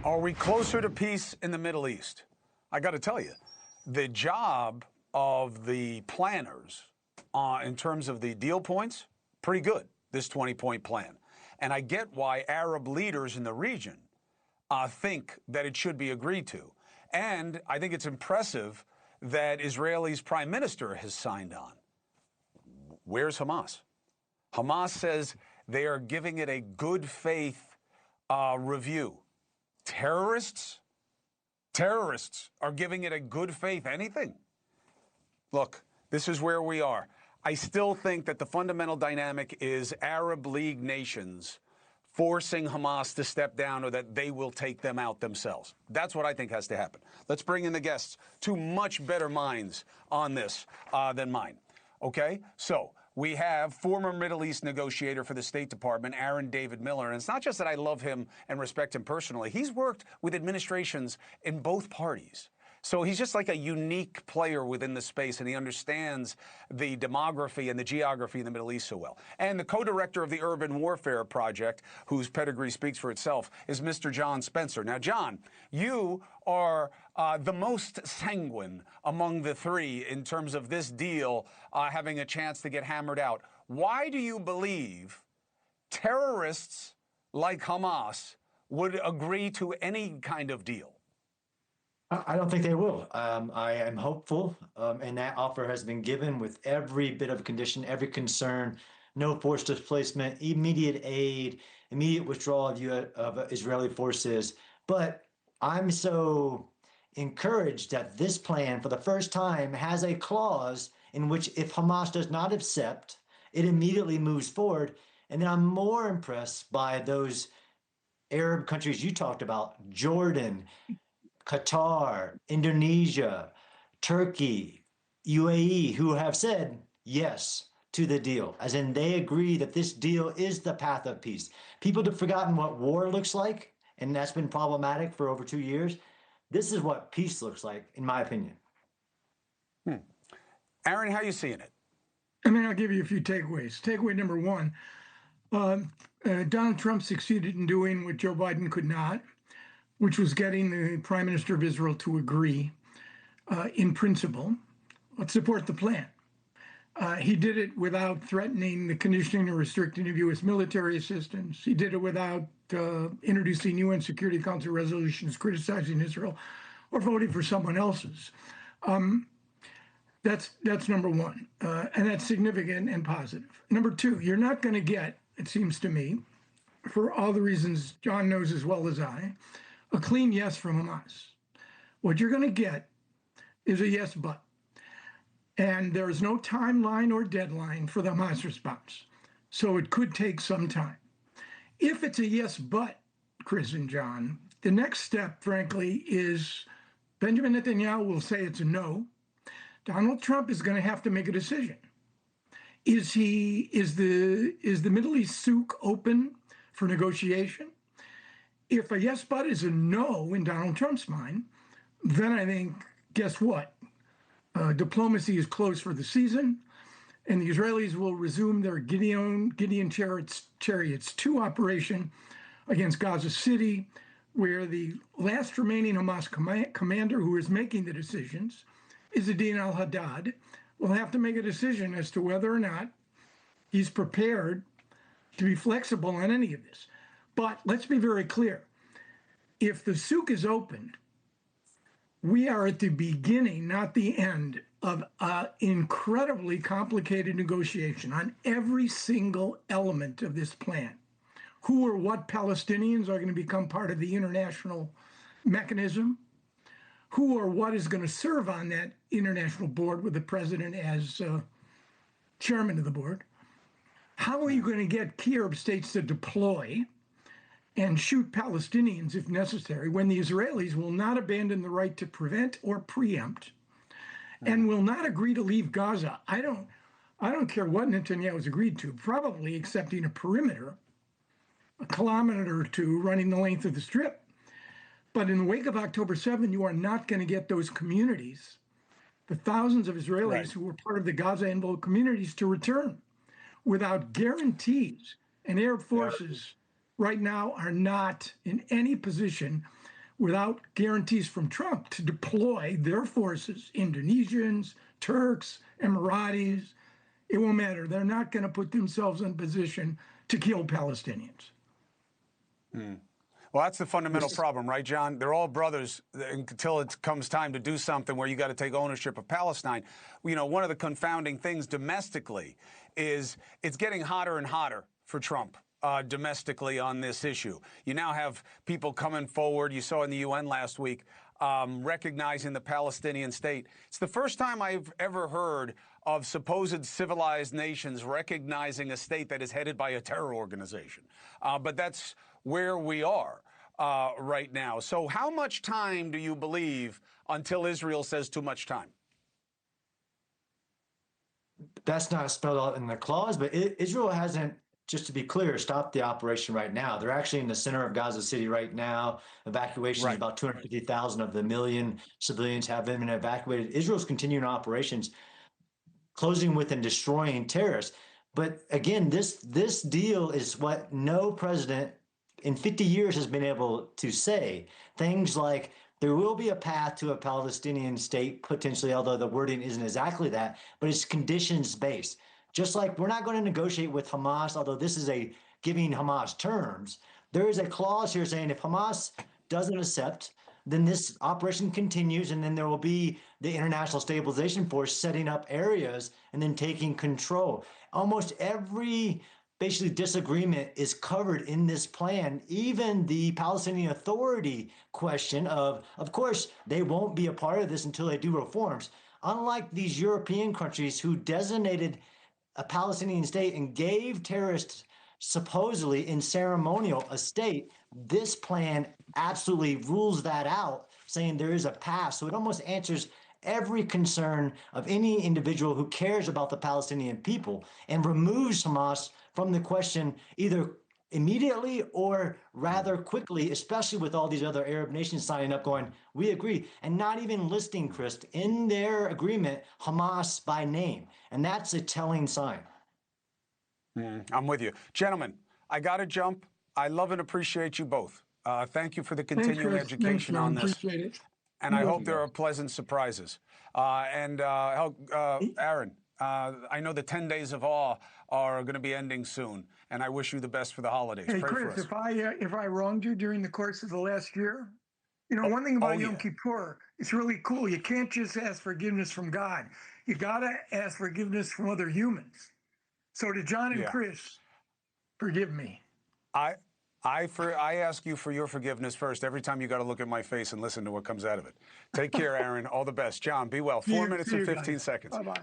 Are we closer to peace in the Middle East? I got to tell you, the job of the planners in terms of the deal points, pretty good, this 20-point plan. And I get why Arab leaders in the region think that it should be agreed to. And I think it's impressive that Israel's prime minister has signed on. Where's Hamas? Hamas says they are giving it a good faith review. Terrorists are giving it a good faith anything. Look, this is where we are. I still think that the fundamental dynamic is Arab League nations forcing Hamas to step down or that they will take them out themselves. That's what I think has to happen. Let's bring in the guests, two much better minds on this than mine. Okay, so we have former Middle East negotiator for the State Department, Aaron David Miller. And it's not just that I love him and respect him personally. He's worked with administrations in both parties. So he's just like a unique player within the space, and he understands the demography and the geography in the Middle East so well. And the co-director of the Urban Warfare Project, whose pedigree speaks for itself, is Mr. John Spencer. Now, John, you are the most sanguine among the three in terms of this deal having a chance to get hammered out. Why do you believe terrorists like Hamas would agree to any kind of deal? I don't think they will. I am hopeful, and that offer has been given with every bit of condition, every concern, no forced displacement, immediate aid, immediate withdrawal of Israeli forces. But I'm so encouraged that this plan, for the first time, has a clause in which if Hamas does not accept, it immediately moves forward. And then I'm more impressed by those Arab countries you talked about, Jordan, Qatar, Indonesia, Turkey, UAE, who have said yes to the deal, as in they agree that this deal is the path of peace. People have forgotten what war looks like, and that's been problematic for over 2 years. This is what peace looks like, in my opinion. Aaron, how are you seeing it? I mean, I'll give you a few takeaways. Takeaway number one, Donald Trump succeeded in doing what Joe Biden could not, which was getting the Prime Minister of Israel to agree, in principle, let's support the plan. He did it without threatening the conditioning or restricting of U.S. military assistance. He did it without introducing UN Security Council resolutions criticizing Israel or voting for someone else's. That's number one, and that's significant and positive. Number two, you're not going to get, it seems to me, for all the reasons John knows as well as I, a clean yes from Hamas. What you're going to get is a yes, but. And there's no timeline or deadline for the Hamas response. So it could take some time. If it's a yes, but, Chris and John, the next step, frankly, is Benjamin Netanyahu will say it's a no. Donald Trump is going to have to make a decision. Is the Middle East souk open for negotiation? If a yes, but is a no in Donald Trump's mind, then I think, guess what? Diplomacy is closed for the season, and the Israelis will resume their Gideon Chariots 2 operation against Gaza City, where the last remaining Hamas commander who is making the decisions, Izzadin al-Haddad, will have to make a decision as to whether or not he's prepared to be flexible on any of this. But let's be very clear. If the souk is opened, we are at the beginning, not the end, of an incredibly complicated negotiation on every single element of this plan. Who or what Palestinians are going to become part of the international mechanism? Who or what is going to serve on that international board with the president as chairman of the board? How are you going to get key Arab states to deploy and shoot Palestinians if necessary when the Israelis will not abandon the right to prevent or preempt and will not agree to leave Gaza? I don't care what Netanyahu's agreed to, probably accepting a perimeter, a kilometer or two running the length of the strip. But in the wake of October 7, you are not going to get those communities, the thousands of Israelis who were part of the Gaza envelope communities, to return without guarantees. And Arab forces right now are not in any position without guarantees from Trump to deploy their forces, Indonesians, Turks, Emiratis, it won't matter. They're not going to put themselves in position to kill Palestinians. Well, that's the fundamental problem, right, John? They're all brothers until it comes time to do something where you got to take ownership of Palestine. You know, one of the confounding things domestically is it's getting hotter and hotter for Trump domestically on this issue. You now have people coming forward. You saw in the UN last week recognizing the Palestinian state. It's the first time I've ever heard of supposed civilized nations recognizing a state that is headed by a terror organization. But that's where we are right now. So how much time do you believe until Israel says too much time? That's not spelled out in the clause, but Israel hasn't, just to be clear, stopped the operation right now. They're actually in the center of Gaza City right now. Evacuation is about 250,000 of the million civilians have been evacuated. Israel's continuing operations, closing with and destroying terrorists. But again, this deal is what no president in 50 years has been able to say. Things like there will be a path to a Palestinian state, potentially, although the wording isn't exactly that, but it's conditions-based. Just like we're not going to negotiate with Hamas, although this is a giving Hamas terms, there is a clause here saying if Hamas doesn't accept, then this operation continues, and then there will be the International Stabilization Force setting up areas and then taking control. Almost every basically disagreement is covered in this plan. Even the Palestinian Authority question of course, they won't be a part of this until they do reforms. Unlike these European countries who designated a Palestinian state and gave terrorists supposedly in ceremonial a state, this plan absolutely rules that out, saying there is a path. So it almost answers every concern of any individual who cares about the Palestinian people and removes Hamas from the question either immediately or rather quickly, especially with all these other Arab nations signing up going, we agree, and not even listing, Chris, in their agreement, Hamas by name. And that's a telling sign. I'm with you. Gentlemen, I got to jump. I love and appreciate you both. Thank you for the continuing education on this. Appreciate it. And I hope there are pleasant surprises. Aaron, I know the 10 days of awe are going to be ending soon, and I wish you the best for the holidays. Hey, Pray Chris, for us. if I wronged you during the course of the last year, you know, one thing about Yom Kippur, it's really cool. You can't just ask forgiveness from God. You got to ask forgiveness from other humans. So to John and Chris, forgive me. I ask you for your forgiveness first every time you got to look at my face and listen to what comes out of it. Take care, Aaron. All the best. John, be well. 4 minutes and 15 seconds. Bye-bye.